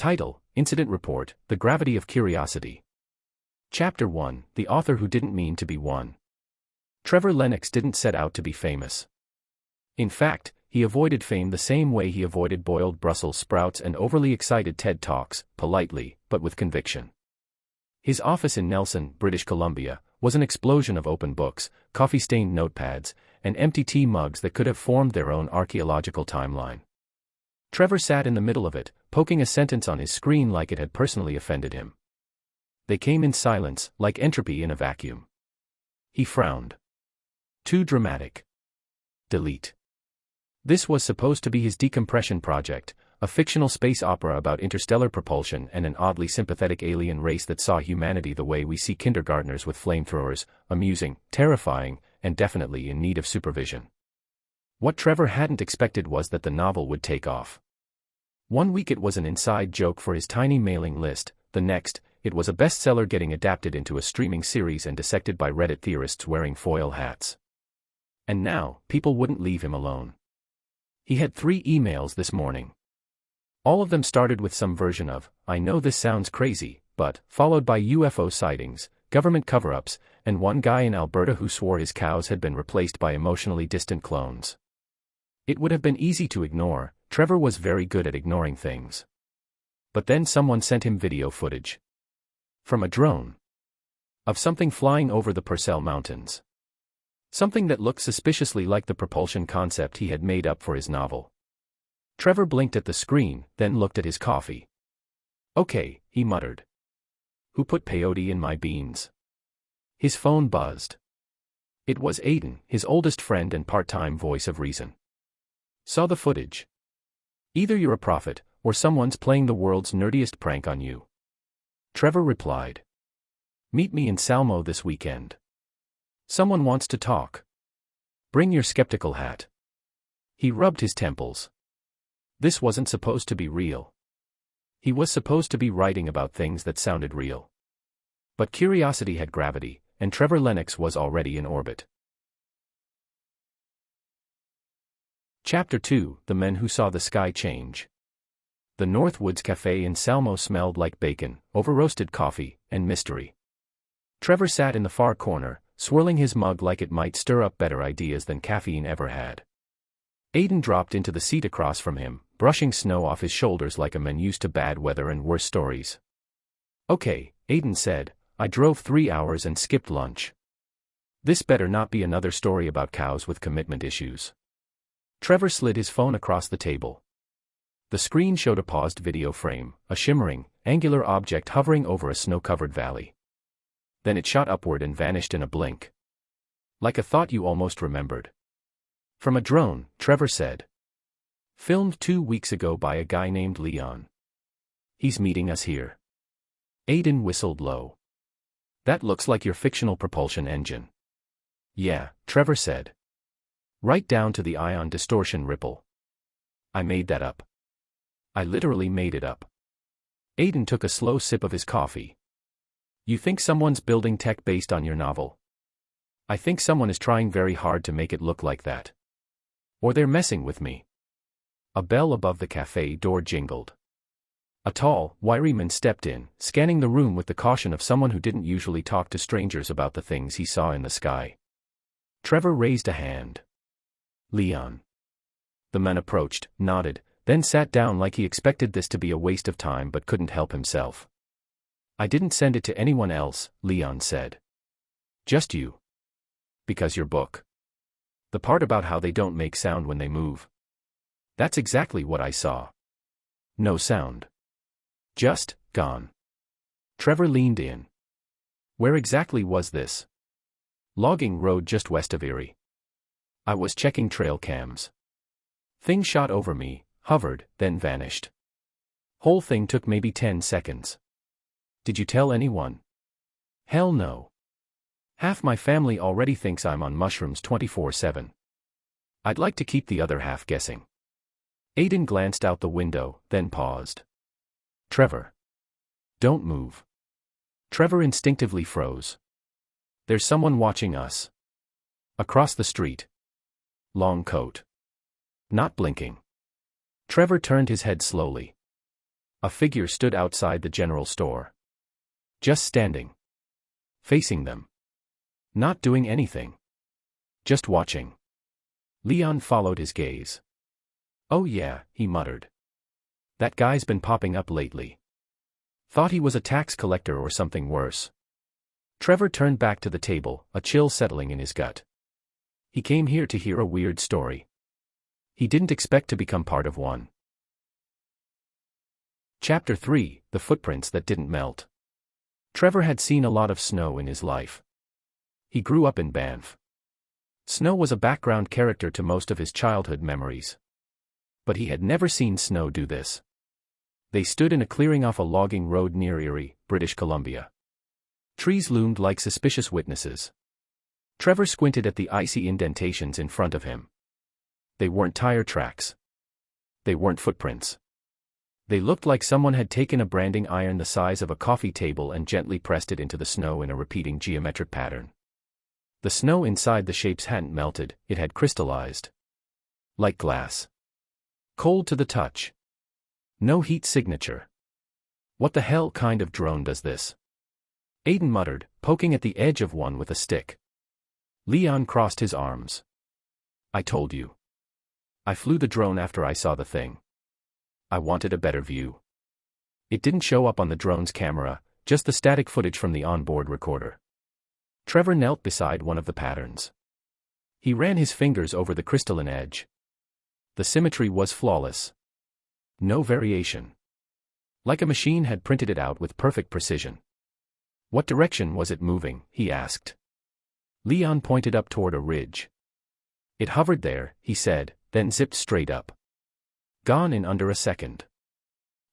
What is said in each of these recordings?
Title: Incident Report, The Gravity of Curiosity. Chapter 1, The Author Who Didn't Mean to Be One. Trevor Lennox didn't set out to be famous. In fact, he avoided fame the same way he avoided boiled Brussels sprouts and overly excited TED Talks, politely, but with conviction. His office in Nelson, British Columbia, was an explosion of open books, coffee-stained notepads, and empty tea mugs that could have formed their own archaeological timeline. Trevor sat in the middle of it, poking a sentence on his screen like it had personally offended him. They came in silence, like entropy in a vacuum. He frowned. Too dramatic. Delete. This was supposed to be his decompression project, a fictional space opera about interstellar propulsion and an oddly sympathetic alien race that saw humanity the way we see kindergartners with flamethrowers, amusing, terrifying, and definitely in need of supervision. What Trevor hadn't expected was that the novel would take off. One week it was an inside joke for his tiny mailing list, the next, it was a bestseller getting adapted into a streaming series and dissected by Reddit theorists wearing foil hats. And now, people wouldn't leave him alone. He had 3 emails this morning. All of them started with some version of, "I know this sounds crazy, but," followed by UFO sightings, government cover-ups, and one guy in Alberta who swore his cows had been replaced by emotionally distant clones. It would have been easy to ignore. Trevor was very good at ignoring things. But then someone sent him video footage. From a drone. Of something flying over the Purcell Mountains. Something that looked suspiciously like the propulsion concept he had made up for his novel. Trevor blinked at the screen, then looked at his coffee. "Okay," he muttered. "Who put peyote in my beans?" His phone buzzed. It was Aidan, his oldest friend and part-time voice of reason. "Saw the footage. Either you're a prophet, or someone's playing the world's nerdiest prank on you." Trevor replied. "Meet me in Salmo this weekend. Someone wants to talk. Bring your skeptical hat." He rubbed his temples. This wasn't supposed to be real. He was supposed to be writing about things that sounded real. But curiosity had gravity, and Trevor Lennox was already in orbit. Chapter 2, The Men Who Saw the Sky Change. The Northwoods Cafe in Salmo smelled like bacon, over-roasted coffee, and mystery. Trevor sat in the far corner, swirling his mug like it might stir up better ideas than caffeine ever had. Aidan dropped into the seat across from him, brushing snow off his shoulders like a man used to bad weather and worse stories. "Okay," Aidan said, "I drove 3 hours and skipped lunch. This better not be another story about cows with commitment issues." Trevor slid his phone across the table. The screen showed a paused video frame, a shimmering, angular object hovering over a snow-covered valley. Then it shot upward and vanished in a blink. "Like a thought you almost remembered." "From a drone," Trevor said. "Filmed 2 weeks ago by a guy named Leon. He's meeting us here." Aidan whistled low. "That looks like your fictional propulsion engine." "Yeah," Trevor said. "Right down to the ion distortion ripple. I made that up. I literally made it up." Aidan took a slow sip of his coffee. "You think someone's building tech based on your novel?" "I think someone is trying very hard to make it look like that. Or they're messing with me." A bell above the cafe door jingled. A tall, wiry man stepped in, scanning the room with the caution of someone who didn't usually talk to strangers about the things he saw in the sky. Trevor raised a hand. "Leon." The man approached, nodded, then sat down like he expected this to be a waste of time but couldn't help himself. "I didn't send it to anyone else," Leon said. "Just you. Because your book. The part about how they don't make sound when they move. That's exactly what I saw. No sound. Just, gone." Trevor leaned in. "Where exactly was this?" "Logging road just west of Erie. I was checking trail cams. Thing shot over me, hovered, then vanished. Whole thing took maybe 10 seconds. Did you tell anyone?" "Hell no. Half my family already thinks I'm on mushrooms 24/7. I'd like to keep the other half guessing." Aidan glanced out the window, then paused. "Trevor. Don't move." Trevor instinctively froze. "There's someone watching us. Across the street. Long coat. Not blinking." Trevor turned his head slowly. A figure stood outside the general store. Just standing. Facing them. Not doing anything. Just watching. Leon followed his gaze. "Oh yeah," he muttered. "That guy's been popping up lately. Thought he was a tax collector or something worse." Trevor turned back to the table, a chill settling in his gut. He came here to hear a weird story. He didn't expect to become part of one. Chapter 3: The Footprints That Didn't Melt. Trevor had seen a lot of snow in his life. He grew up in Banff. Snow was a background character to most of his childhood memories. But he had never seen snow do this. They stood in a clearing off a logging road near Erie, British Columbia. Trees loomed like suspicious witnesses. Trevor squinted at the icy indentations in front of him. They weren't tire tracks. They weren't footprints. They looked like someone had taken a branding iron the size of a coffee table and gently pressed it into the snow in a repeating geometric pattern. The snow inside the shapes hadn't melted, it had crystallized. Like glass. Cold to the touch. No heat signature. "What the hell kind of drone does this?" Aidan muttered, poking at the edge of one with a stick. Leon crossed his arms. "I told you. I flew the drone after I saw the thing. I wanted a better view." It didn't show up on the drone's camera, just the static footage from the onboard recorder. Trevor knelt beside one of the patterns. He ran his fingers over the crystalline edge. The symmetry was flawless. No variation. Like a machine had printed it out with perfect precision. "What direction was it moving?" he asked. Leon pointed up toward a ridge. "It hovered there," he said, then zipped straight up. Gone in under a second.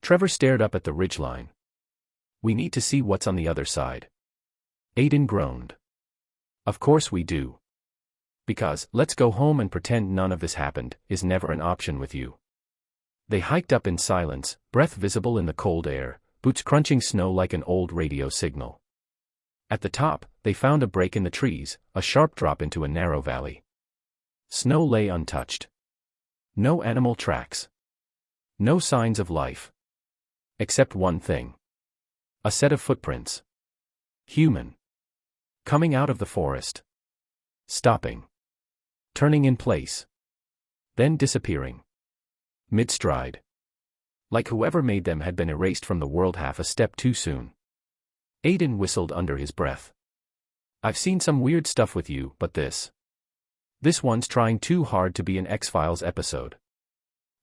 Trevor stared up at the ridgeline. "We need to see what's on the other side." Aidan groaned. "Of course we do. Because, let's go home and pretend none of this happened, is never an option with you." They hiked up in silence, breath visible in the cold air, boots crunching snow like an old radio signal. At the top, they found a break in the trees, a sharp drop into a narrow valley. Snow lay untouched. No animal tracks. No signs of life. Except one thing. A set of footprints. Human. Coming out of the forest. Stopping. Turning in place. Then disappearing. Mid-stride. Like whoever made them had been erased from the world half a step too soon. Aidan whistled under his breath. "I've seen some weird stuff with you, but this one's trying too hard to be an X-Files episode."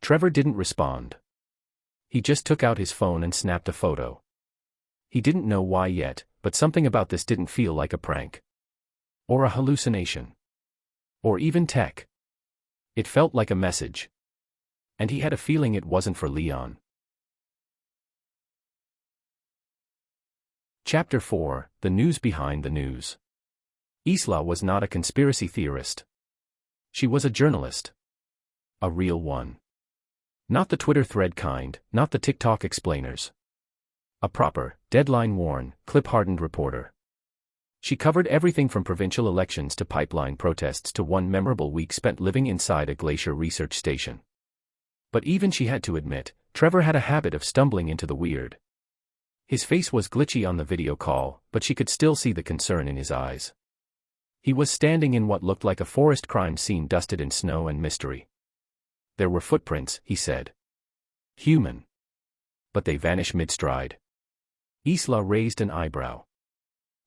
Trevor didn't respond. He just took out his phone and snapped a photo. He didn't know why yet, but something about this didn't feel like a prank. Or a hallucination. Or even tech. It felt like a message. And he had a feeling it wasn't for Leon. Chapter 4: The News Behind the News. Isla was not a conspiracy theorist. She was a journalist. A real one. Not the Twitter thread kind, not the TikTok explainers. A proper, deadline-worn, clip-hardened reporter. She covered everything from provincial elections to pipeline protests to one memorable week spent living inside a glacier research station. But even she had to admit, Trevor had a habit of stumbling into the weird. His face was glitchy on the video call, but she could still see the concern in his eyes. He was standing in what looked like a forest crime scene dusted in snow and mystery. "There were footprints," he said. "Human. But they vanish mid-stride." Isla raised an eyebrow.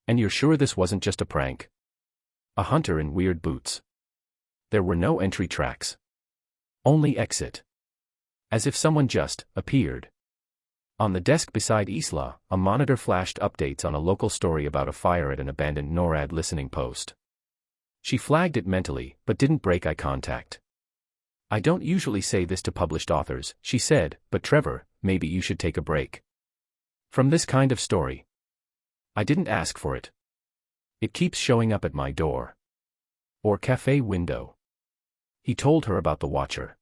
"And you're sure this wasn't just a prank?" A hunter in weird boots. There were no entry tracks. Only exit. As if someone just appeared. On the desk beside Isla, a monitor flashed updates on a local story about a fire at an abandoned NORAD listening post. She flagged it mentally, but didn't break eye contact. "I don't usually say this to published authors," she said, "but Trevor, maybe you should take a break from this kind of story. I didn't ask for it. It keeps showing up at my door. Or cafe window." He told her about the watcher.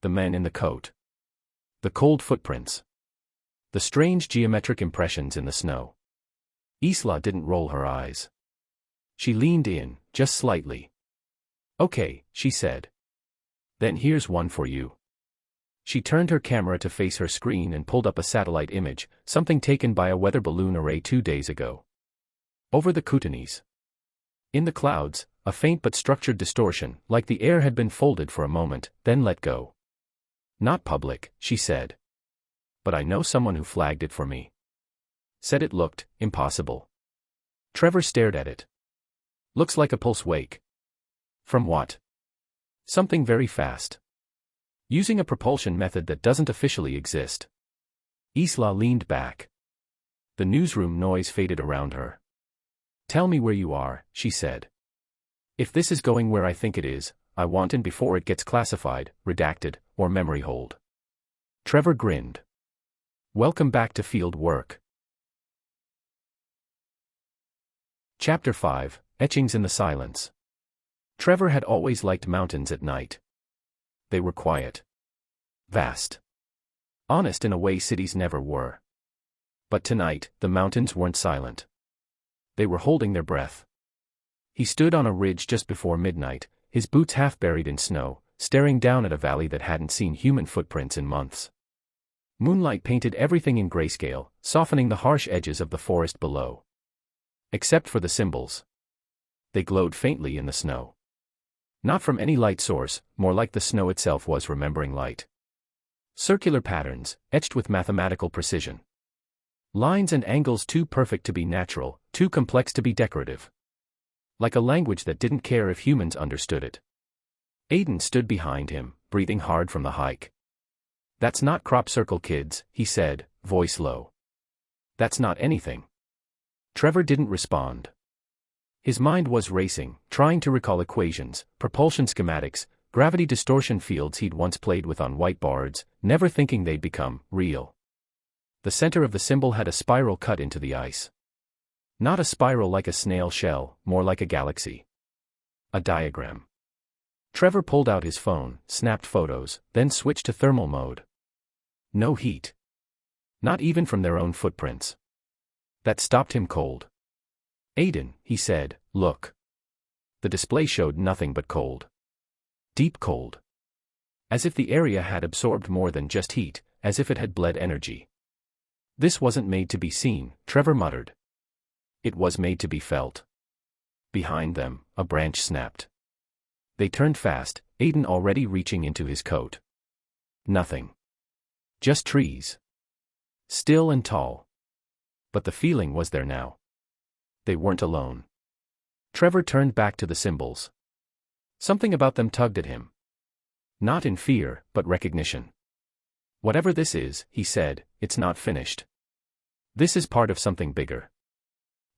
The man in the coat. The cold footprints. The strange geometric impressions in the snow. Isla didn't roll her eyes. She leaned in, just slightly. "Okay," she said. "Then here's one for you." She turned her camera to face her screen and pulled up a satellite image, something taken by a weather balloon array 2 days ago. Over the Kootenays. In the clouds, a faint but structured distortion, like the air had been folded for a moment, then let go. Not public, she said. But I know someone who flagged it for me. Said it looked impossible. Trevor stared at it. Looks like a pulse wake. From what? Something very fast. Using a propulsion method that doesn't officially exist. Isla leaned back. The newsroom noise faded around her. Tell me where you are, she said. If this is going where I think it is, I want in before it gets classified, redacted, or memory hold. Trevor grinned. Welcome back to field work. Chapter 5, Etchings in the Silence. Trevor had always liked mountains at night. They were quiet. Vast. Honest in a way cities never were. But tonight, the mountains weren't silent. They were holding their breath. He stood on a ridge just before midnight, his boots half buried in snow, staring down at a valley that hadn't seen human footprints in months. Moonlight painted everything in grayscale, softening the harsh edges of the forest below. Except for the symbols. They glowed faintly in the snow. Not from any light source, more like the snow itself was remembering light. Circular patterns, etched with mathematical precision. Lines and angles too perfect to be natural, too complex to be decorative. Like a language that didn't care if humans understood it. Aidan stood behind him, breathing hard from the hike. That's not crop circle, kids, he said, voice low. That's not anything. Trevor didn't respond. His mind was racing, trying to recall equations, propulsion schematics, gravity distortion fields he'd once played with on whiteboards, never thinking they'd become real. The center of the symbol had a spiral cut into the ice. Not a spiral like a snail shell, more like a galaxy. A diagram. Trevor pulled out his phone, snapped photos, then switched to thermal mode. No heat. Not even from their own footprints. That stopped him cold. Aidan, he said, look. The display showed nothing but cold. Deep cold. As if the area had absorbed more than just heat, as if it had bled energy. This wasn't made to be seen, Trevor muttered. It was made to be felt. Behind them, a branch snapped. They turned fast, Aidan already reaching into his coat. Nothing. Just trees. Still and tall. But the feeling was there now. They weren't alone. Trevor turned back to the symbols. Something about them tugged at him. Not in fear, but recognition. Whatever this is, he said, it's not finished. This is part of something bigger.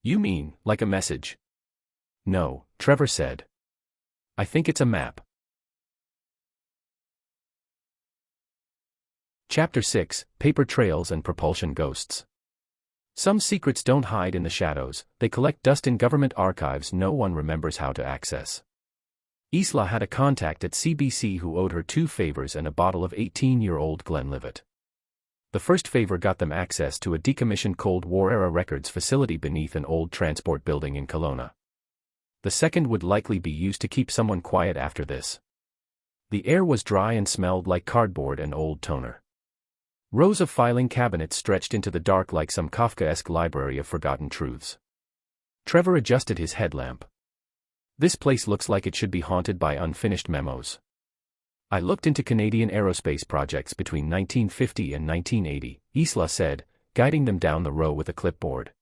You mean, like a message? No, Trevor said. I think it's a map. Chapter 6, Paper Trails and Propulsion Ghosts. Some secrets don't hide in the shadows, they collect dust in government archives no one remembers how to access. Isla had a contact at CBC who owed her 2 favors and a bottle of 18-year-old Glenlivet. The first favor got them access to a decommissioned Cold War-era records facility beneath an old transport building in Kelowna. The second would likely be used to keep someone quiet after this. The air was dry and smelled like cardboard and old toner. Rows of filing cabinets stretched into the dark like some Kafkaesque library of forgotten truths. Trevor adjusted his headlamp. This place looks like it should be haunted by unfinished memos. I looked into Canadian aerospace projects between 1950 and 1980, Isla said, guiding them down the row with a clipboard.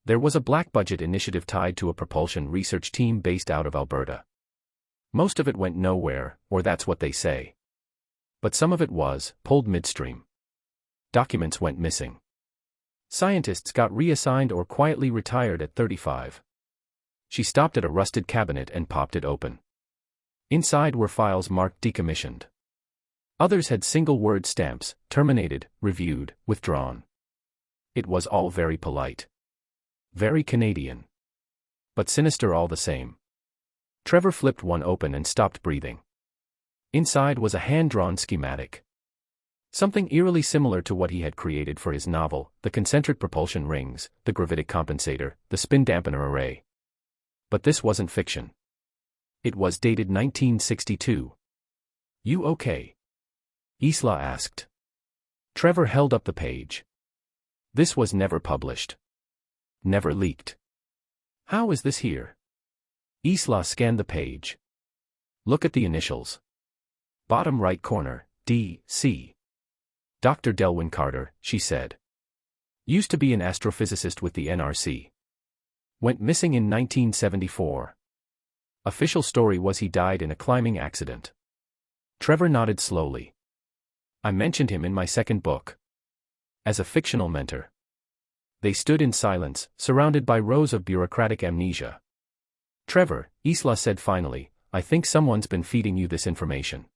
There was a black-budget initiative tied to a propulsion research team based out of Alberta. Most of it went nowhere, or that's what they say. But some of it was, pulled midstream. Documents went missing. Scientists got reassigned or quietly retired at 35. She stopped at a rusted cabinet and popped it open. Inside were files marked decommissioned. Others had single-word stamps, terminated, reviewed, withdrawn. It was all very polite. Very Canadian. But sinister all the same. Trevor flipped one open and stopped breathing. Inside was a hand-drawn schematic. Something eerily similar to what he had created for his novel, the concentric propulsion rings, the gravitic compensator, the spin dampener array. But this wasn't fiction. It was dated 1962. You okay? Isla asked. Trevor held up the page. This was never published. Never leaked. How is this here? Isla scanned the page. Look at the initials. Bottom right corner, D.C. Dr. Delwyn Carter, she said. Used to be an astrophysicist with the NRC. Went missing in 1974. Official story was he died in a climbing accident. Trevor nodded slowly. I mentioned him in my second book. As a fictional mentor. They stood in silence, surrounded by rows of bureaucratic amnesia. Trevor, Isla said finally, I think someone's been feeding you this information.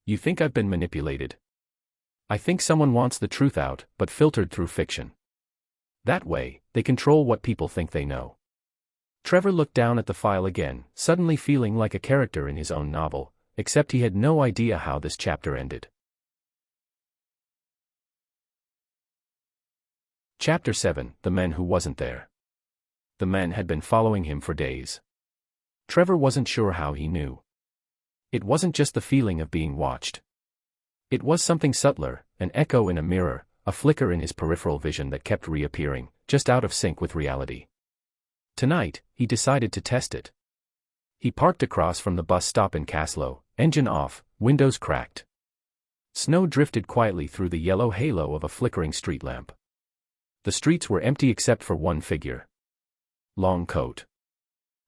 You think I've been manipulated? I think someone wants the truth out, but filtered through fiction. That way, they control what people think they know. Trevor looked down at the file again, suddenly feeling like a character in his own novel, except he had no idea how this chapter ended. Chapter 7, The Men Who Wasn't There. The men had been following him for days. Trevor wasn't sure how he knew. It wasn't just the feeling of being watched. It was something subtler, an echo in a mirror, a flicker in his peripheral vision that kept reappearing, just out of sync with reality. Tonight, he decided to test it. He parked across from the bus stop in Caslow, engine off, windows cracked. Snow drifted quietly through the yellow halo of a flickering street lamp. The streets were empty except for one figure. Long coat.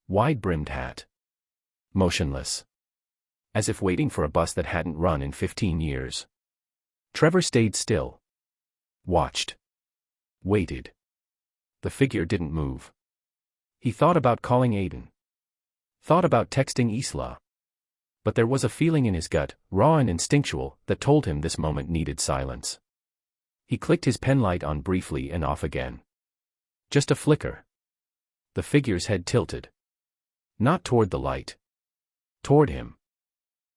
Wide-brimmed hat. Motionless. As if waiting for a bus that hadn't run in 15 years. Trevor stayed still. Watched. Waited. The figure didn't move. He thought about calling Aidan. Thought about texting Isla. But there was a feeling in his gut, raw and instinctual, that told him this moment needed silence. He clicked his pen light on briefly and off again. Just a flicker. The figure's head tilted. Not toward the light. Toward him.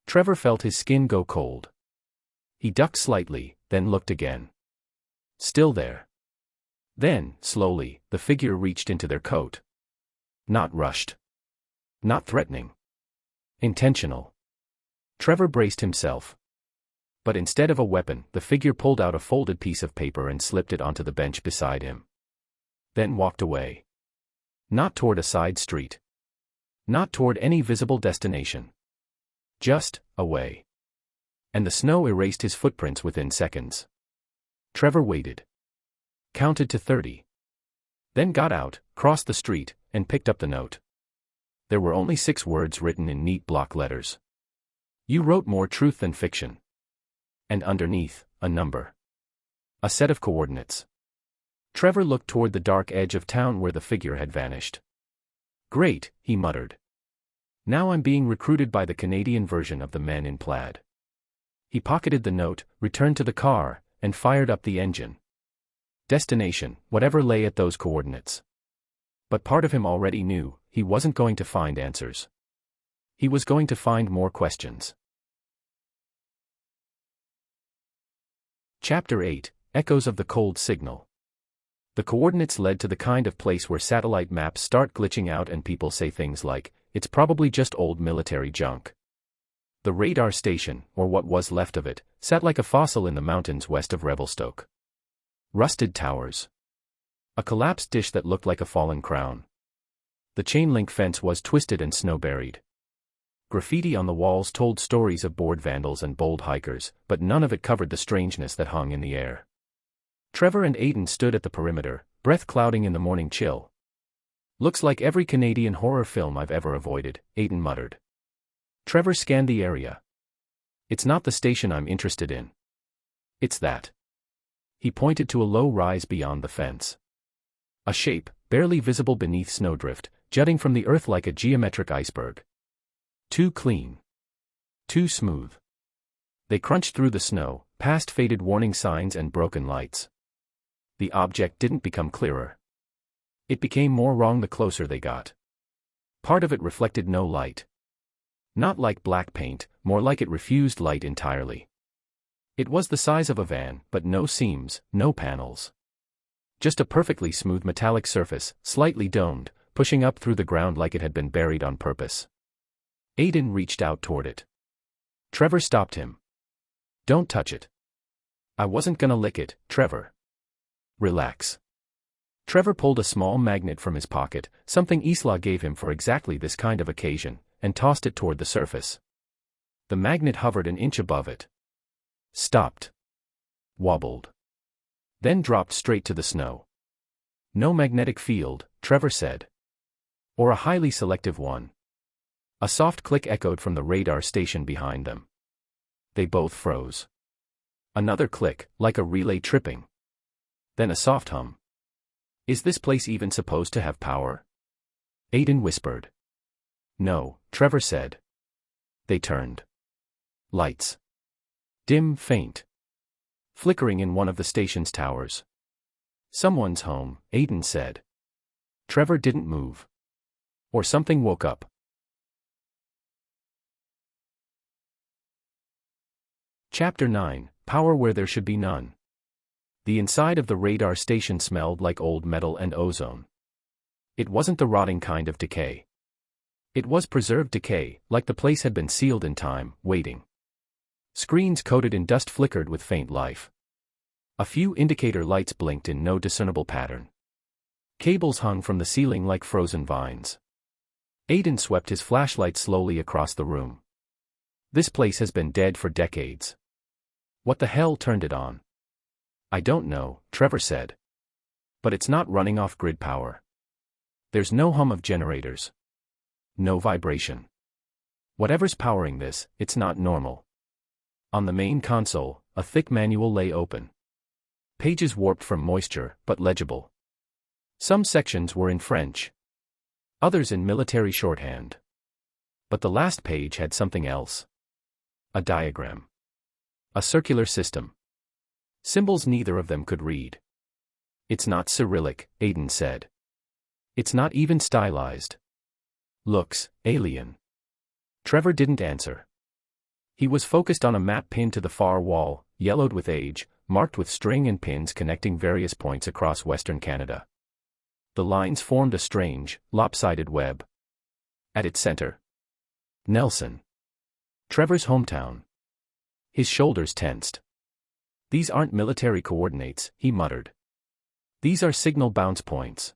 Trevor felt his skin go cold. He ducked slightly, then looked again. Still there. Then, slowly, the figure reached into their coat. Not rushed. Not threatening. Intentional. Trevor braced himself. But instead of a weapon, the figure pulled out a folded piece of paper and slipped it onto the bench beside him. Then walked away. Not toward a side street. Not toward any visible destination. Just, away. And the snow erased his footprints within seconds. Trevor waited. Counted to 30. Then got out, crossed the street, and picked up the note. There were only 6 words written in neat block letters. You wrote more truth than fiction. And underneath, a number. A set of coordinates. Trevor looked toward the dark edge of town where the figure had vanished. Great, he muttered. Now I'm being recruited by the Canadian version of the Men in Plaid. He pocketed the note, returned to the car, and fired up the engine. Destination, whatever lay at those coordinates. But part of him already knew, he wasn't going to find answers. He was going to find more questions. Chapter 8, Echoes of the Cold Signal. The coordinates led to the kind of place where satellite maps start glitching out and people say things like, it's probably just old military junk. The radar station, or what was left of it, sat like a fossil in the mountains west of Revelstoke. Rusted towers. A collapsed dish that looked like a fallen crown. The chain-link fence was twisted and snow-buried. Graffiti on the walls told stories of bored vandals and bold hikers, but none of it covered the strangeness that hung in the air. Trevor and Aidan stood at the perimeter, breath clouding in the morning chill. Looks like every Canadian horror film I've ever avoided, Aidan muttered. Trevor scanned the area. It's not the station I'm interested in. It's that. He pointed to a low rise beyond the fence. A shape, barely visible beneath snowdrift, jutting from the earth like a geometric iceberg. Too clean. Too smooth. They crunched through the snow, past faded warning signs and broken lights. The object didn't become clearer. It became more wrong the closer they got. Part of it reflected no light. Not like black paint, more like it refused light entirely. It was the size of a van, but no seams, no panels. Just a perfectly smooth metallic surface, slightly domed, pushing up through the ground like it had been buried on purpose. Aidan reached out toward it. Trevor stopped him. Don't touch it. I wasn't gonna lick it, Trevor. Relax. Trevor pulled a small magnet from his pocket, something Isla gave him for exactly this kind of occasion, and tossed it toward the surface. The magnet hovered an inch above it. Stopped. Wobbled. Then dropped straight to the snow. No magnetic field, Trevor said. Or a highly selective one. A soft click echoed from the radar station behind them. They both froze. Another click, like a relay tripping. Then a soft hum. Is this place even supposed to have power? Aidan whispered. No, Trevor said. They turned. Lights. Dim, faint. Flickering in one of the station's towers. Someone's home, Aidan said. Trevor didn't move. Or something woke up. Chapter 9, Power Where There Should Be None. The inside of the radar station smelled like old metal and ozone. It wasn't the rotting kind of decay. It was preserved decay, like the place had been sealed in time, waiting. Screens coated in dust flickered with faint life. A few indicator lights blinked in no discernible pattern. Cables hung from the ceiling like frozen vines. Aidan swept his flashlight slowly across the room. This place has been dead for decades. What the hell turned it on? I don't know, Trevor said. But it's not running off grid power. There's no hum of generators. No vibration. Whatever's powering this, it's not normal. On the main console, a thick manual lay open. Pages warped from moisture, but legible. Some sections were in French. Others in military shorthand. But the last page had something else. A diagram. A circular system. Symbols neither of them could read. It's not Cyrillic, Aidan said. It's not even stylized. Looks alien. Trevor didn't answer. He was focused on a map pinned to the far wall, yellowed with age, marked with string and pins connecting various points across Western Canada. The lines formed a strange, lopsided web. At its center. Nelson. Trevor's hometown. His shoulders tensed. These aren't military coordinates, he muttered. These are signal bounce points.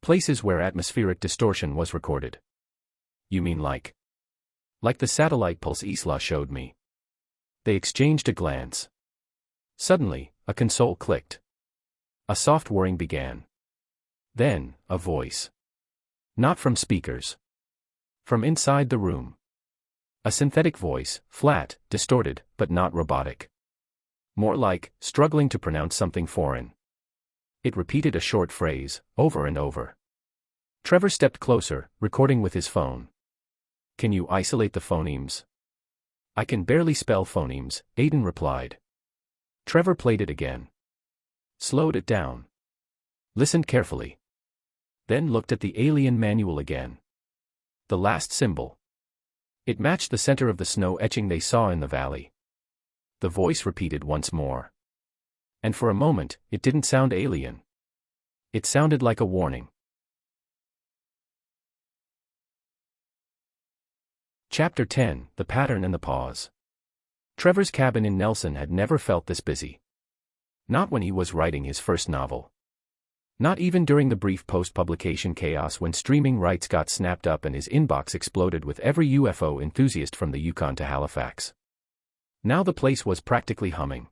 Places where atmospheric distortion was recorded. You mean like the satellite pulse Isla showed me. They exchanged a glance. Suddenly, a console clicked. A soft whirring began. Then, a voice. Not from speakers. From inside the room. A synthetic voice, flat, distorted, but not robotic. More like, struggling to pronounce something foreign. It repeated a short phrase, over and over. Trevor stepped closer, recording with his phone. Can you isolate the phonemes? I can barely spell phonemes, Aidan replied. Trevor played it again. Slowed it down. Listened carefully. Then looked at the alien manual again. The last symbol. It matched the center of the snow etching they saw in the valley. The voice repeated once more. And for a moment, it didn't sound alien. It sounded like a warning. Chapter 10, The Pattern and the Pause. Trevor's cabin in Nelson had never felt this busy. Not when he was writing his first novel. Not even during the brief post-publication chaos when streaming rights got snapped up and his inbox exploded with every UFO enthusiast from the Yukon to Halifax. Now the place was practically humming.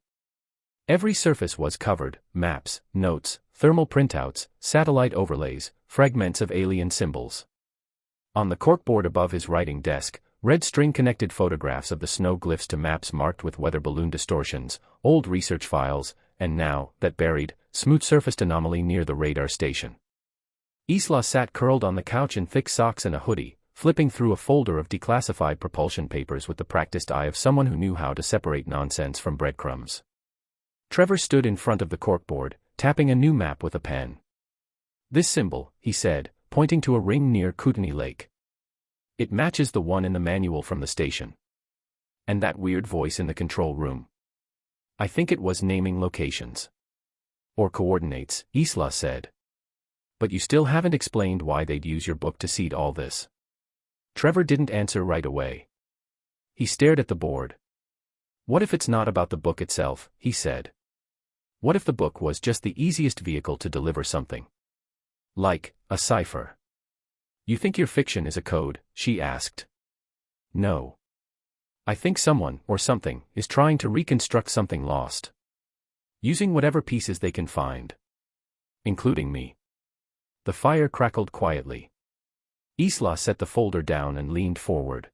Every surface was covered, maps, notes, thermal printouts, satellite overlays, fragments of alien symbols. On the corkboard above his writing desk, red string-connected photographs of the snow glyphs to maps marked with weather balloon distortions, old research files, and now, that buried, smooth-surfaced anomaly near the radar station. Isla sat curled on the couch in thick socks and a hoodie, flipping through a folder of declassified propulsion papers with the practiced eye of someone who knew how to separate nonsense from breadcrumbs. Trevor stood in front of the corkboard, tapping a new map with a pen. This symbol, he said, pointing to a ring near Kootenay Lake. It matches the one in the manual from the station. And that weird voice in the control room. I think it was naming locations. Or coordinates, Isla said. But you still haven't explained why they'd use your book to seed all this. Trevor didn't answer right away. He stared at the board. What if it's not about the book itself, he said. What if the book was just the easiest vehicle to deliver something? Like a cipher. You think your fiction is a code? She asked. No. I think someone, or something, is trying to reconstruct something lost. Using whatever pieces they can find. Including me. The fire crackled quietly. Isla set the folder down and leaned forward.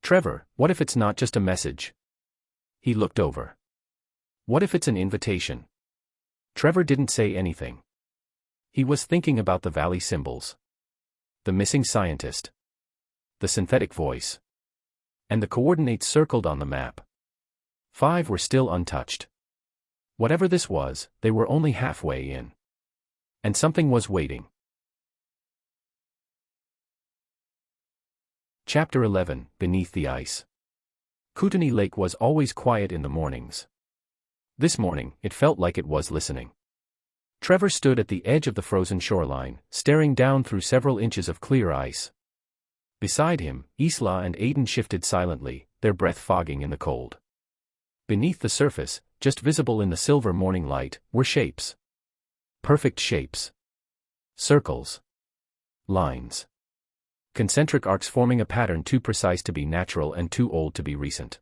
Trevor, what if it's not just a message? He looked over. What if it's an invitation? Trevor didn't say anything. He was thinking about the valley symbols. The missing scientist. The synthetic voice. And the coordinates circled on the map. 5 were still untouched. Whatever this was, they were only halfway in. And something was waiting. Chapter 11, Beneath the Ice. Kootenai Lake was always quiet in the mornings. This morning, it felt like it was listening. Trevor stood at the edge of the frozen shoreline, staring down through several inches of clear ice. Beside him, Isla and Aidan shifted silently, their breath fogging in the cold. Beneath the surface, just visible in the silver morning light, were shapes. Perfect shapes. Circles. Lines. Concentric arcs forming a pattern too precise to be natural and too old to be recent.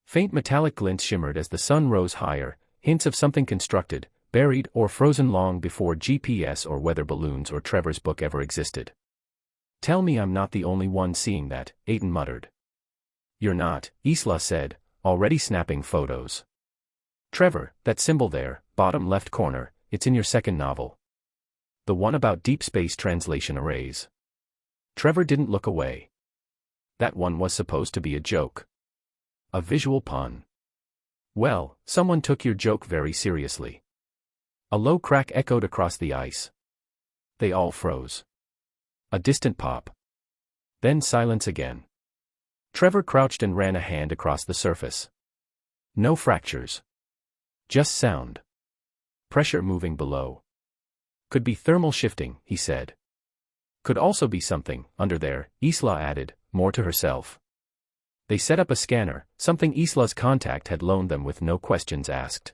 Faint metallic glints shimmered as the sun rose higher, hints of something constructed, buried or frozen long before GPS or weather balloons or Trevor's book ever existed. Tell me I'm not the only one seeing that, Aidan muttered. You're not, Isla said, already snapping photos. Trevor, that symbol there, bottom left corner, it's in your second novel. The one about deep space translation arrays. Trevor didn't look away. That one was supposed to be a joke. A visual pun. Well, someone took your joke very seriously. A low crack echoed across the ice. They all froze. A distant pop. Then silence again. Trevor crouched and ran a hand across the surface. No fractures. Just sound. Pressure moving below. Could be thermal shifting, he said. Could also be something, under there, Isla added, more to herself. They set up a scanner, something Isla's contact had loaned them with no questions asked.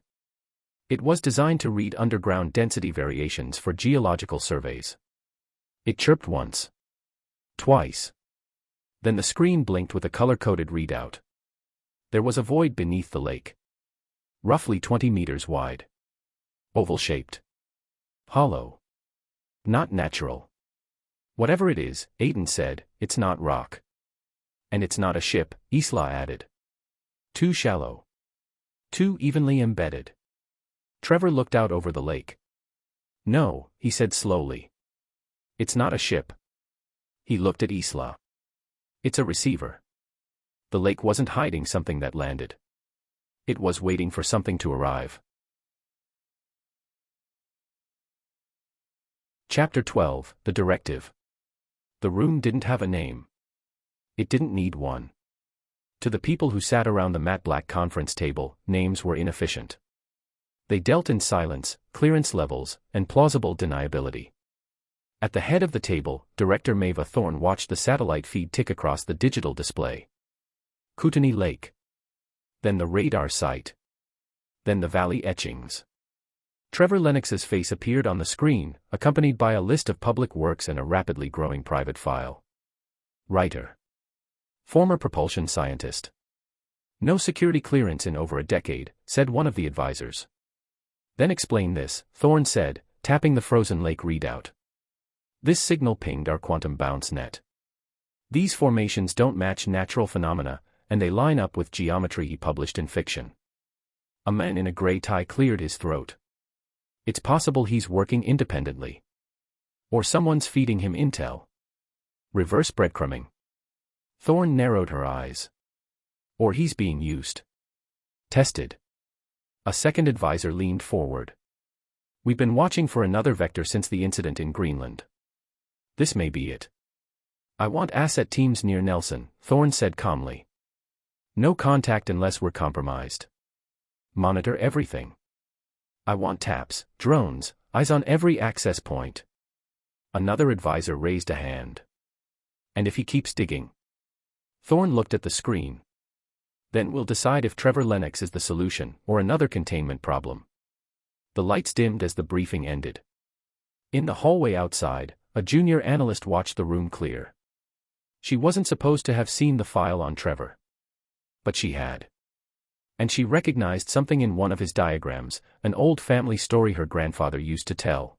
It was designed to read underground density variations for geological surveys. It chirped once. Twice. Then the screen blinked with a color-coded readout. There was a void beneath the lake. Roughly 20 meters wide. Oval-shaped. Hollow. Not natural. Whatever it is, Aidan said, it's not rock. And it's not a ship, Isla added. Too shallow. Too evenly embedded. Trevor looked out over the lake. No, he said slowly. It's not a ship. He looked at Isla. It's a receiver. The lake wasn't hiding something that landed. It was waiting for something to arrive. Chapter 12, The Directive. The room didn't have a name. It didn't need one. To the people who sat around the matte black conference table, names were inefficient. They dealt in silence, clearance levels, and plausible deniability. At the head of the table, Director Maeva Thorne watched the satellite feed tick across the digital display. Kootenai Lake. Then the radar site. Then the valley etchings. Trevor Lennox's face appeared on the screen, accompanied by a list of public works and a rapidly growing private file. Writer. Former propulsion scientist. No security clearance in over a decade, said one of the advisors. Then explain this, Thorne said, tapping the frozen lake readout. This signal pinged our quantum bounce net. These formations don't match natural phenomena, and they line up with geometry he published in fiction. A man in a gray tie cleared his throat. It's possible he's working independently. Or someone's feeding him intel. Reverse breadcrumbing. Thorne narrowed her eyes. Or he's being used. Tested. A second advisor leaned forward. We've been watching for another vector since the incident in Greenland. This may be it. I want asset teams near Nelson, Thorne said calmly. No contact unless we're compromised. Monitor everything. I want taps, drones, eyes on every access point. Another advisor raised a hand. And if he keeps digging? Thorne looked at the screen. Then we'll decide if Trevor Lennox is the solution or another containment problem. The lights dimmed as the briefing ended. In the hallway outside, a junior analyst watched the room clear. She wasn't supposed to have seen the file on Trevor. But she had. And she recognized something in one of his diagrams, an old family story her grandfather used to tell.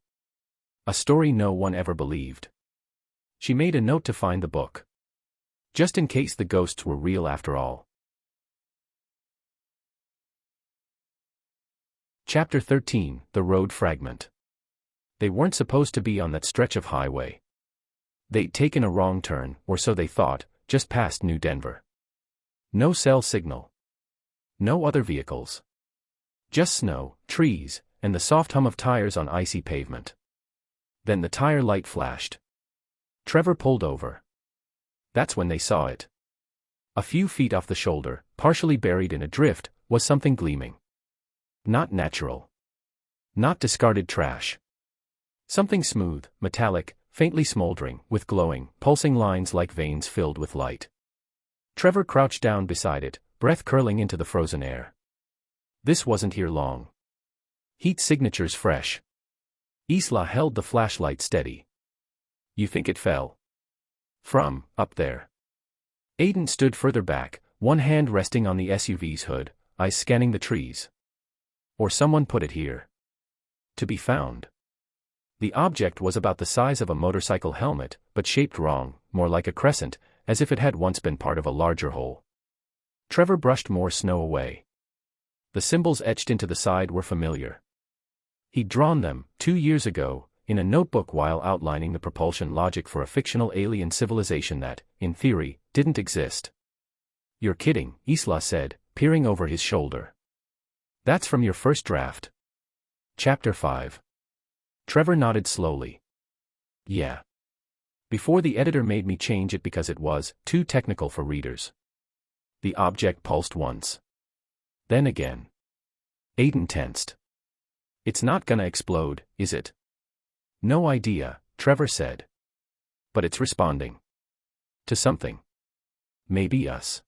A story no one ever believed. She made a note to find the book. Just in case the ghosts were real after all. Chapter 13, The Road Fragment. They weren't supposed to be on that stretch of highway. They'd taken a wrong turn, or so they thought, just past New Denver. No cell signal. No other vehicles. Just snow, trees, and the soft hum of tires on icy pavement. Then the tire light flashed. Trevor pulled over. That's when they saw it. A few feet off the shoulder, partially buried in a drift, was something gleaming. Not natural. Not discarded trash. Something smooth, metallic, faintly smoldering, with glowing, pulsing lines like veins filled with light. Trevor crouched down beside it, breath curling into the frozen air. This wasn't here long. Heat signatures fresh. Isla held the flashlight steady. You think it fell? From, up there. Aidan stood further back, one hand resting on the SUV's hood, eyes scanning the trees. Or someone put it here. To be found. The object was about the size of a motorcycle helmet, but shaped wrong, more like a crescent, as if it had once been part of a larger whole. Trevor brushed more snow away. The symbols etched into the side were familiar. He'd drawn them, 2 years ago, in a notebook while outlining the propulsion logic for a fictional alien civilization that, in theory, didn't exist. You're kidding, Isla said, peering over his shoulder. That's from your first draft. Chapter 5. Trevor nodded slowly. Yeah. Before the editor made me change it because it was too technical for readers. The object pulsed once. Then again. Aidan tensed. It's not gonna explode, is it? No idea, Trevor said. But it's responding. To something. Maybe us.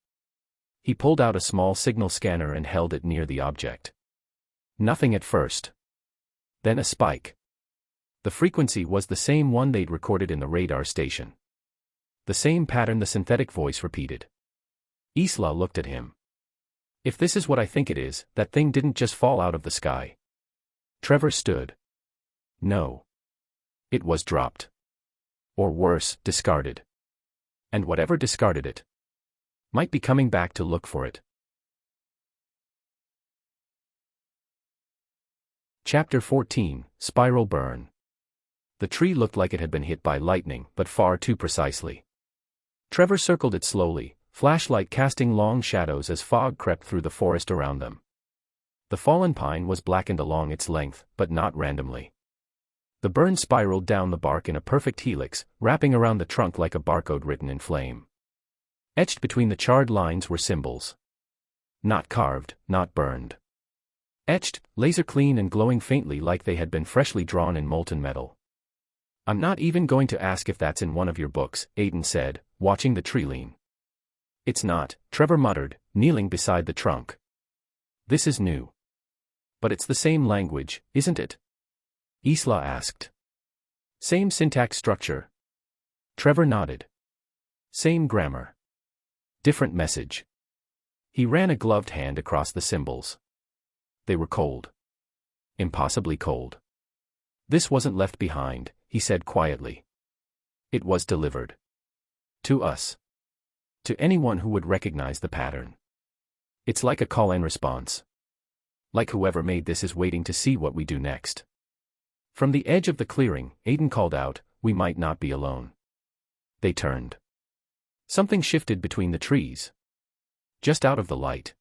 He pulled out a small signal scanner and held it near the object. Nothing at first. Then a spike. The frequency was the same one they'd recorded in the radar station. The same pattern the synthetic voice repeated. Isla looked at him. If this is what I think it is, that thing didn't just fall out of the sky. Trevor stood. No. It was dropped. Or worse, discarded. And whatever discarded it might be coming back to look for it. Chapter 14, Spiral Burn. The tree looked like it had been hit by lightning, but far too precisely. Trevor circled it slowly, flashlight casting long shadows as fog crept through the forest around them. The fallen pine was blackened along its length, but not randomly. The burn spiraled down the bark in a perfect helix, wrapping around the trunk like a barcode written in flame. Etched between the charred lines were symbols. Not carved, not burned. Etched, laser clean and glowing faintly like they had been freshly drawn in molten metal. I'm not even going to ask if that's in one of your books, Aidan said, watching the tree lean. It's not, Trevor muttered, kneeling beside the trunk. This is new. But it's the same language, isn't it? Isla asked. Same syntax structure. Trevor nodded. Same grammar. Different message. He ran a gloved hand across the symbols. They were cold. Impossibly cold. This wasn't left behind, he said quietly. It was delivered. To us. To anyone who would recognize the pattern. It's like a call and response. Like whoever made this is waiting to see what we do next. From the edge of the clearing, Aidan called out, we might not be alone. They turned. Something shifted between the trees. Just out of the light.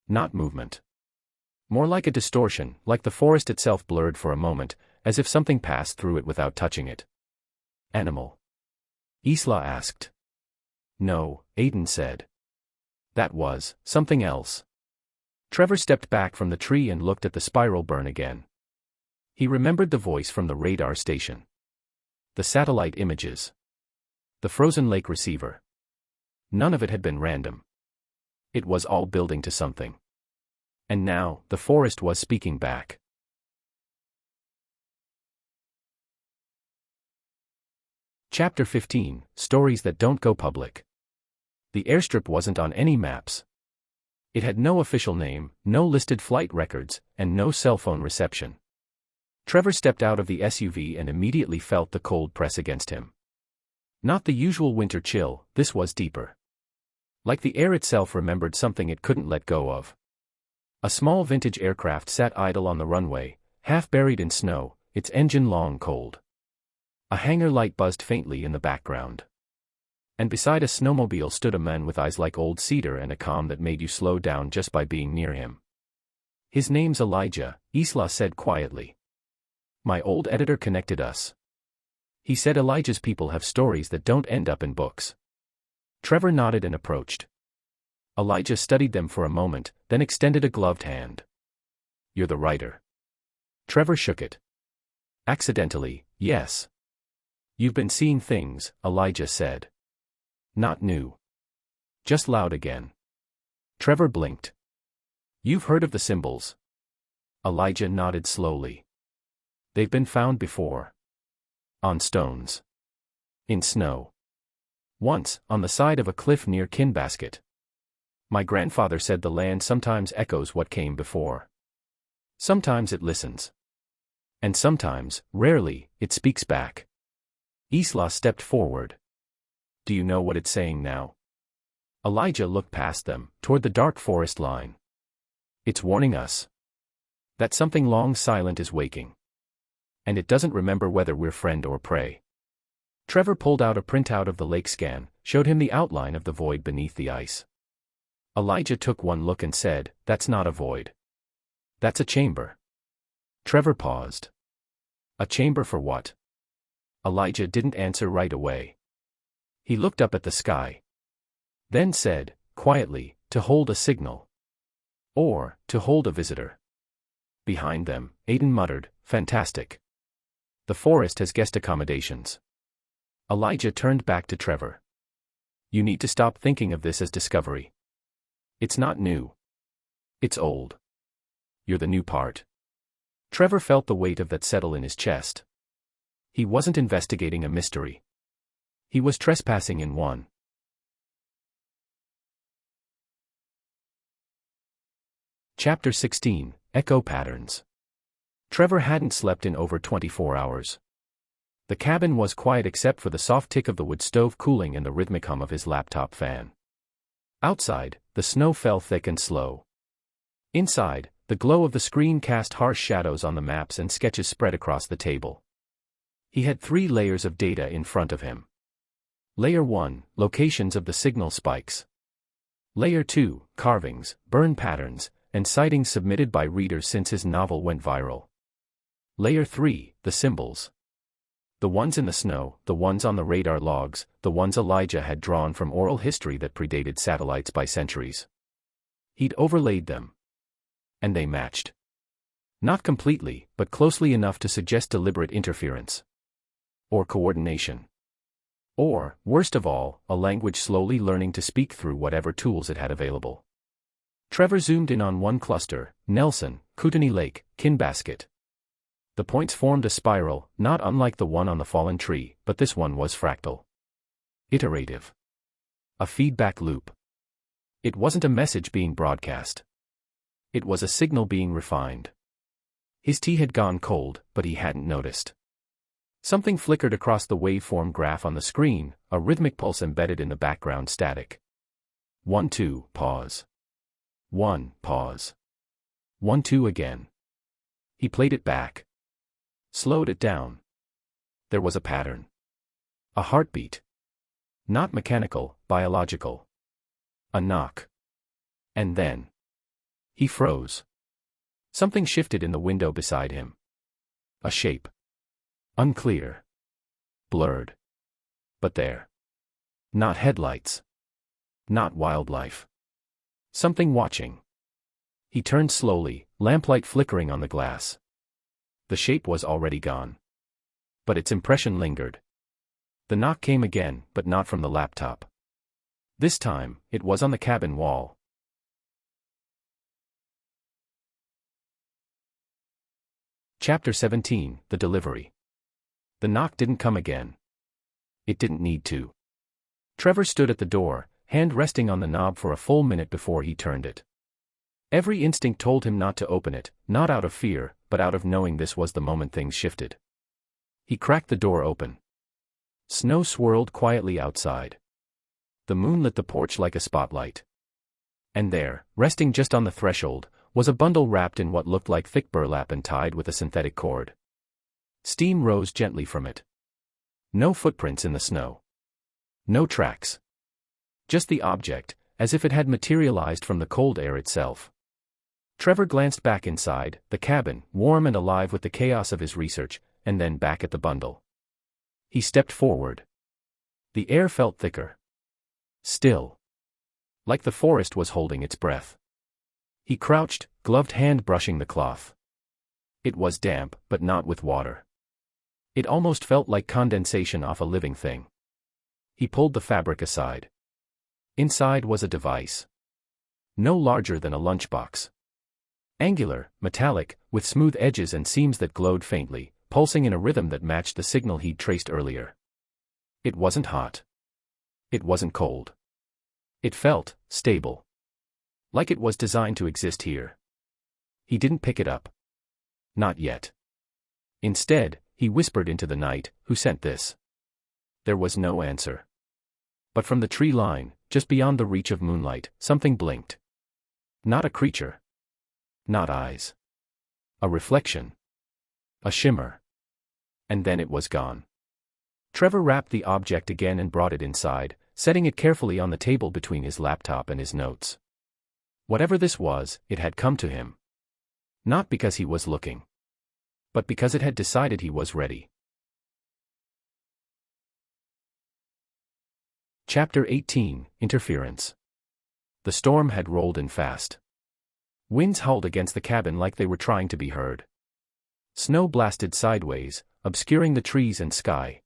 Not movement. More like a distortion, like the forest itself blurred for a moment, as if something passed through it without touching it. Animal? Isla asked. No, Aidan said. That was something else. Trevor stepped back from the tree and looked at the spiral burn again. He remembered the voice from the radar station. The satellite images. The frozen lake receiver. None of it had been random. It was all building to something. And now, the forest was speaking back. Chapter 15, Stories That Don't Go Public. The airstrip wasn't on any maps. It had no official name, no listed flight records, and no cell phone reception. Trevor stepped out of the SUV and immediately felt the cold press against him. Not the usual winter chill, this was deeper. Like the air itself remembered something it couldn't let go of. A small vintage aircraft sat idle on the runway, half buried in snow, its engine long cold. A hangar light buzzed faintly in the background. And beside a snowmobile stood a man with eyes like old cedar and a calm that made you slow down just by being near him. "His name's Elijah," Isla said quietly. "My old editor connected us. He said Elijah's people have stories that don't end up in books." Trevor nodded and approached. Elijah studied them for a moment, then extended a gloved hand. "You're the writer." Trevor shook it. "Accidentally, yes." "You've been seeing things," Elijah said. "Not new. Just loud again." Trevor blinked. "You've heard of the symbols?" Elijah nodded slowly. "They've been found before. On stones. In snow. Once, on the side of a cliff near Kinbasket. My grandfather said the land sometimes echoes what came before. Sometimes it listens. And sometimes, rarely, it speaks back." Isla stepped forward. "Do you know what it's saying now?" Elijah looked past them, toward the dark forest line. "It's warning us. That something long silent is waking. And it doesn't remember whether we're friend or prey." Trevor pulled out a printout of the lake scan, showed him the outline of the void beneath the ice. Elijah took one look and said, "That's not a void. That's a chamber." Trevor paused. "A chamber for what?" Elijah didn't answer right away. He looked up at the sky. Then said, quietly, "To hold a signal. Or, to hold a visitor." Behind them, Aidan muttered, "Fantastic. The forest has guest accommodations." Elijah turned back to Trevor. "You need to stop thinking of this as discovery. It's not new. It's old. You're the new part." Trevor felt the weight of that settle in his chest. He wasn't investigating a mystery. He was trespassing in one. Chapter 16, Echo Patterns. Trevor hadn't slept in over 24 hours. The cabin was quiet except for the soft tick of the wood stove cooling and the rhythmic hum of his laptop fan. Outside, the snow fell thick and slow. Inside, the glow of the screen cast harsh shadows on the maps and sketches spread across the table. He had 3 layers of data in front of him. Layer 1, locations of the signal spikes. Layer 2, carvings, burn patterns, and sightings submitted by readers since his novel went viral. Layer 3, the symbols. The ones in the snow, the ones on the radar logs, the ones Elijah had drawn from oral history that predated satellites by centuries. He'd overlaid them. And they matched. Not completely, but closely enough to suggest deliberate interference. Or coordination. Or, worst of all, a language slowly learning to speak through whatever tools it had available. Trevor zoomed in on one cluster, Nelson, Kootenai Lake, Kinbasket. The points formed a spiral, not unlike the one on the fallen tree, but this one was fractal. Iterative. A feedback loop. It wasn't a message being broadcast. It was a signal being refined. His tea had gone cold, but he hadn't noticed. Something flickered across the waveform graph on the screen, a rhythmic pulse embedded in the background static. 1 2, pause. 1, pause. 1 2 again. He played it back. Slowed it down. There was a pattern. A heartbeat. Not mechanical, biological. A knock. And then. He froze. Something shifted in the window beside him. A shape. Unclear. Blurred. But there. Not headlights. Not wildlife. Something watching. He turned slowly, lamplight flickering on the glass. The shape was already gone. But its impression lingered. The knock came again, but not from the laptop. This time, it was on the cabin wall. Chapter 17, The Delivery. The knock didn't come again. It didn't need to. Trevor stood at the door, hand resting on the knob for a full minute before he turned it. Every instinct told him not to open it, not out of fear, but out of knowing this was the moment things shifted. He cracked the door open. Snow swirled quietly outside. The moon lit the porch like a spotlight. And there, resting just on the threshold, was a bundle wrapped in what looked like thick burlap and tied with a synthetic cord. Steam rose gently from it. No footprints in the snow. No tracks. Just the object, as if it had materialized from the cold air itself. Trevor glanced back inside, the cabin, warm and alive with the chaos of his research, and then back at the bundle. He stepped forward. The air felt thicker. Still. Like the forest was holding its breath. He crouched, gloved hand brushing the cloth. It was damp, but not with water. It almost felt like condensation off a living thing. He pulled the fabric aside. Inside was a device. No larger than a lunchbox. Angular, metallic, with smooth edges and seams that glowed faintly, pulsing in a rhythm that matched the signal he'd traced earlier. It wasn't hot. It wasn't cold. It felt stable. Like it was designed to exist here. He didn't pick it up. Not yet. Instead, he whispered into the night, "Who sent this?" There was no answer. But from the tree line, just beyond the reach of moonlight, something blinked. Not a creature. Not eyes. A reflection. A shimmer. And then it was gone. Trevor wrapped the object again and brought it inside, setting it carefully on the table between his laptop and his notes. Whatever this was, it had come to him. Not because he was looking. But because it had decided he was ready. Chapter 18, Interference. The storm had rolled in fast. Winds howled against the cabin like they were trying to be heard. Snow blasted sideways, obscuring the trees and sky.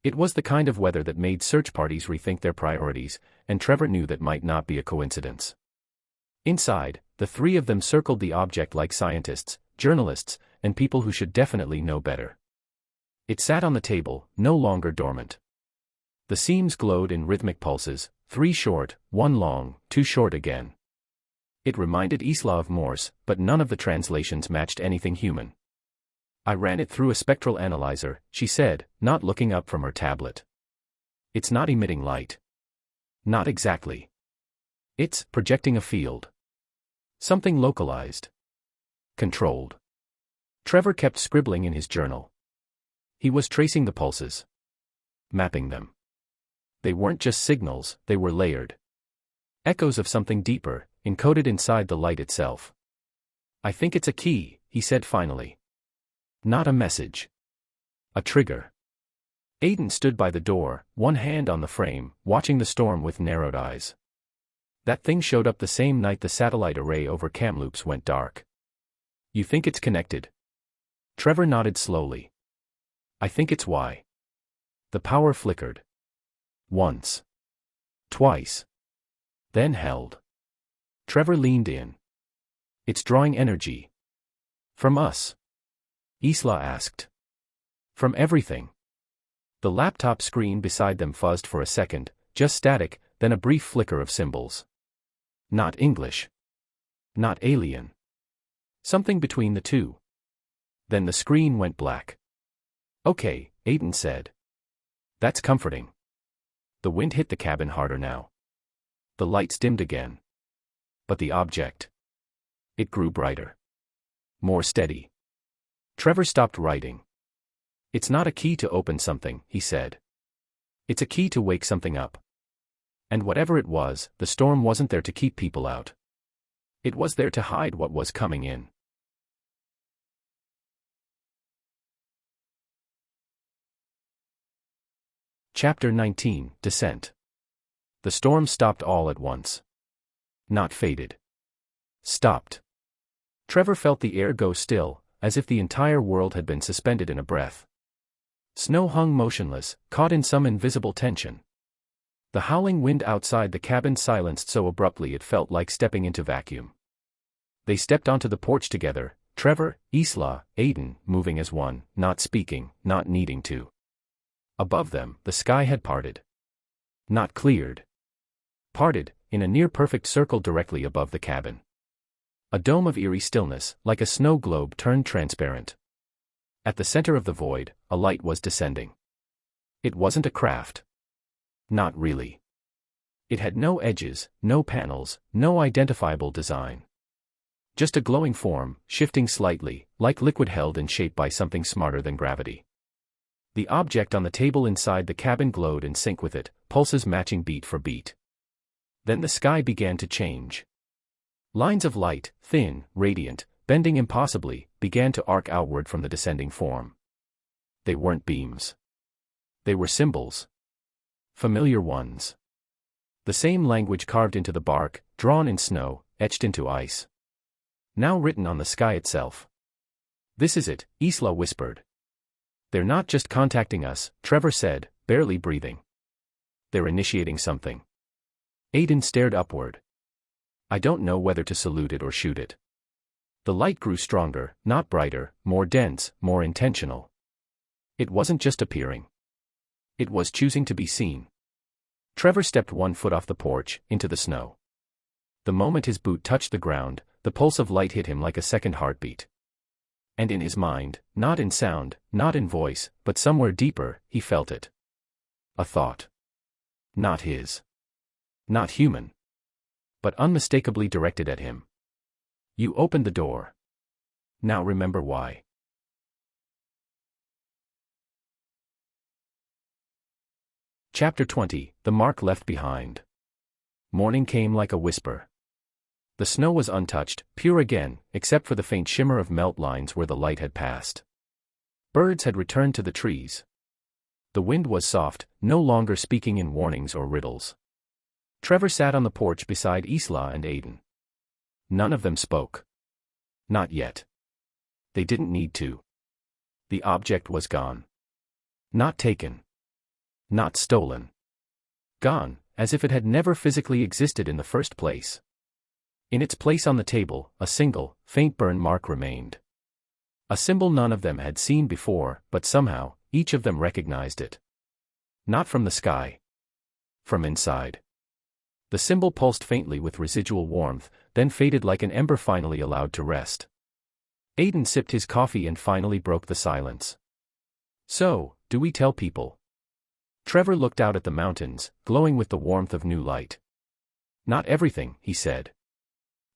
It was the kind of weather that made search parties rethink their priorities, and Trevor knew that might not be a coincidence. Inside, the three of them circled the object like scientists, journalists, and people who should definitely know better. It sat on the table, no longer dormant. The seams glowed in rhythmic pulses, 3 short, 1 long, 2 short again. It reminded Isla of Morse, but none of the translations matched anything human. "I ran it through a spectral analyzer," she said, not looking up from her tablet. "It's not emitting light." "Not exactly. It's projecting a field. Something localized. Controlled." Trevor kept scribbling in his journal. He was tracing the pulses. Mapping them. They weren't just signals, they were layered. Echoes of something deeper, encoded inside the light itself. "I think it's a key," he said finally. "Not a message. A trigger." Aidan stood by the door, one hand on the frame, watching the storm with narrowed eyes. "That thing showed up the same night the satellite array over Kamloops went dark." "You think it's connected?" Trevor nodded slowly. "I think it's why." The power flickered. Once. Twice. Then held. Trevor leaned in. "It's drawing energy." "From us?" Isla asked. "From everything." The laptop screen beside them fuzzed for a second, just static, then a brief flicker of symbols. Not English. Not alien. Something between the two. Then the screen went black. "Okay," Aidan said. "That's comforting." The wind hit the cabin harder now. The lights dimmed again. But the object. It grew brighter. More steady. Trevor stopped writing. "It's not a key to open something," he said. "It's a key to wake something up." And whatever it was, the storm wasn't there to keep people out. It was there to hide what was coming in. Chapter 19, Descent. The storm stopped all at once. Not faded. Stopped. Trevor felt the air go still, as if the entire world had been suspended in a breath. Snow hung motionless, caught in some invisible tension. The howling wind outside the cabin silenced so abruptly it felt like stepping into vacuum. They stepped onto the porch together, Trevor, Isla, Aidan, moving as one, not speaking, not needing to. Above them, the sky had parted. Not cleared. Parted, in a near-perfect circle directly above the cabin. A dome of eerie stillness, like a snow globe turned transparent. At the center of the void, a light was descending. It wasn't a craft. Not really. It had no edges, no panels, no identifiable design. Just a glowing form, shifting slightly, like liquid held in shape by something smarter than gravity. The object on the table inside the cabin glowed in sync with it, pulses matching beat for beat. Then the sky began to change. Lines of light, thin, radiant, bending impossibly, began to arc outward from the descending form. They weren't beams. They were symbols. Familiar ones. The same language carved into the bark, drawn in snow, etched into ice. Now written on the sky itself. "This is it," Isla whispered. "They're not just contacting us," Trevor said, barely breathing. "They're initiating something." Aidan stared upward. "I don't know whether to salute it or shoot it." The light grew stronger, not brighter, more dense, more intentional. It wasn't just appearing. It was choosing to be seen. Trevor stepped 1 foot off the porch, into the snow. The moment his boot touched the ground, the pulse of light hit him like a second heartbeat. And in his mind, not in sound, not in voice, but somewhere deeper, he felt it. A thought. Not his. Not human. But unmistakably directed at him. "You opened the door. Now remember why." Chapter 20, The Mark Left Behind. Morning came like a whisper. The snow was untouched, pure again, except for the faint shimmer of melt lines where the light had passed. Birds had returned to the trees. The wind was soft, no longer speaking in warnings or riddles. Trevor sat on the porch beside Isla and Aidan. None of them spoke. Not yet. They didn't need to. The object was gone. Not taken. Not stolen. Gone, as if it had never physically existed in the first place. In its place on the table, a single, faint burn mark remained. A symbol none of them had seen before, but somehow, each of them recognized it. Not from the sky. From inside. The symbol pulsed faintly with residual warmth, then faded like an ember finally allowed to rest. Aidan sipped his coffee and finally broke the silence. "So, do we tell people?" Trevor looked out at the mountains, glowing with the warmth of new light. "Not everything," he said.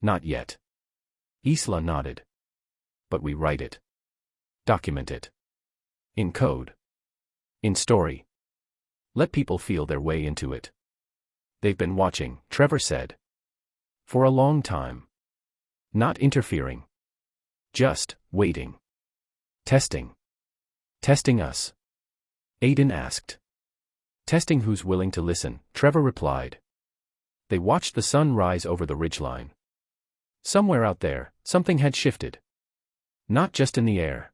"Not yet." Isla nodded. "But we write it. Document it. In code. In story. Let people feel their way into it." "They've been watching," Trevor said. "For a long time. Not interfering. Just waiting. Testing." "Testing us?" Aidan asked. "Testing who's willing to listen," Trevor replied. They watched the sun rise over the ridgeline. Somewhere out there, something had shifted. Not just in the air.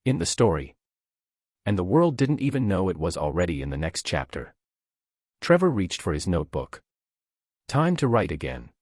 In the story. And the world didn't even know it was already in the next chapter. Trevor reached for his notebook. Time to write again.